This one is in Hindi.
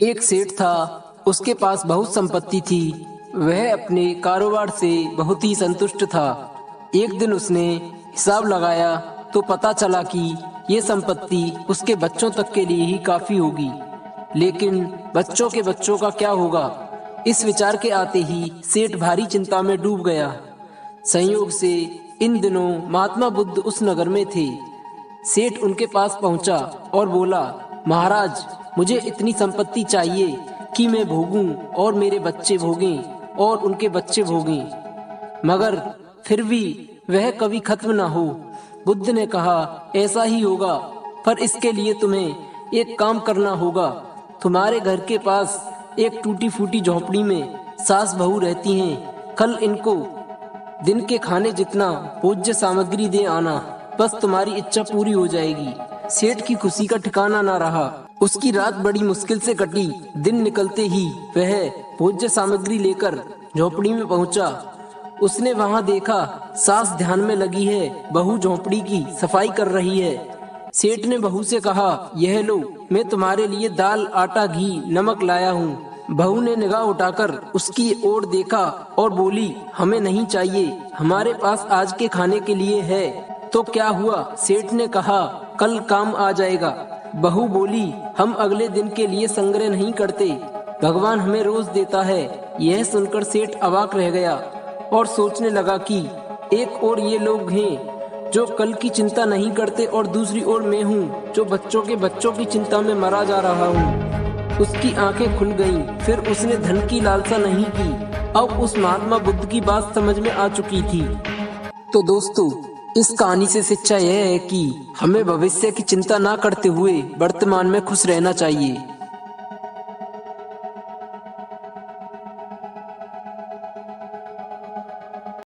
एक सेठ था, उसके पास बहुत संपत्ति थी। वह अपने कारोबार से बहुत ही संतुष्ट था। एक दिन उसने हिसाब लगाया तो पता चला कि ये संपत्ति उसके बच्चों तक के लिए ही काफी होगी। लेकिन बच्चों के बच्चों का क्या होगा? इस विचार के आते ही सेठ भारी चिंता में डूब गया। संयोग से इन दिनों महात्मा बुद्ध उस नगर में थे। सेठ उनके पास पहुंचा और बोला, महाराज, मुझे इतनी संपत्ति चाहिए कि मैं भोगूं और मेरे बच्चे भोगें और उनके बच्चे भोगें, मगर फिर भी वह कभी खत्म ना हो। बुद्ध ने कहा, ऐसा ही होगा, पर इसके लिए तुम्हें एक काम करना होगा। तुम्हारे घर के पास एक टूटी फूटी झोपड़ी में सास बहू रहती हैं। कल इनको दिन के खाने जितना भोज्य सामग्री दे आना, बस तुम्हारी इच्छा पूरी हो जाएगी। सेठ की खुशी का ठिकाना ना रहा। उसकी रात बड़ी मुश्किल से कटी। दिन निकलते ही वह भोज्य सामग्री लेकर झोपड़ी में पहुंचा। उसने वहां देखा, सास ध्यान में लगी है, बहू झोपड़ी की सफाई कर रही है। सेठ ने बहू से कहा, यह लो, मैं तुम्हारे लिए दाल, आटा, घी, नमक लाया हूँ। बहू ने निगाह उठाकर उसकी ओर देखा और बोली, हमें नहीं चाहिए, हमारे पास आज के खाने के लिए है। तो क्या हुआ? सेठ ने कहा, कल काम आ जाएगा। बहू बोली, हम अगले दिन के लिए संग्रह नहीं करते, भगवान हमें रोज देता है। यह सुनकर सेठ अवाक रह गया और सोचने लगा कि एक ओर ये लोग हैं जो कल की चिंता नहीं करते और दूसरी ओर मैं हूँ जो बच्चों के बच्चों की चिंता में मरा जा रहा हूँ। उसकी आंखें खुल गईं। फिर उसने धन की लालसा नहीं की। अब उस महात्मा बुद्ध की बात समझ में आ चुकी थी। तो दोस्तों, इस कहानी से शिक्षा यह है कि हमें भविष्य की चिंता ना करते हुए वर्तमान में खुश रहना चाहिए।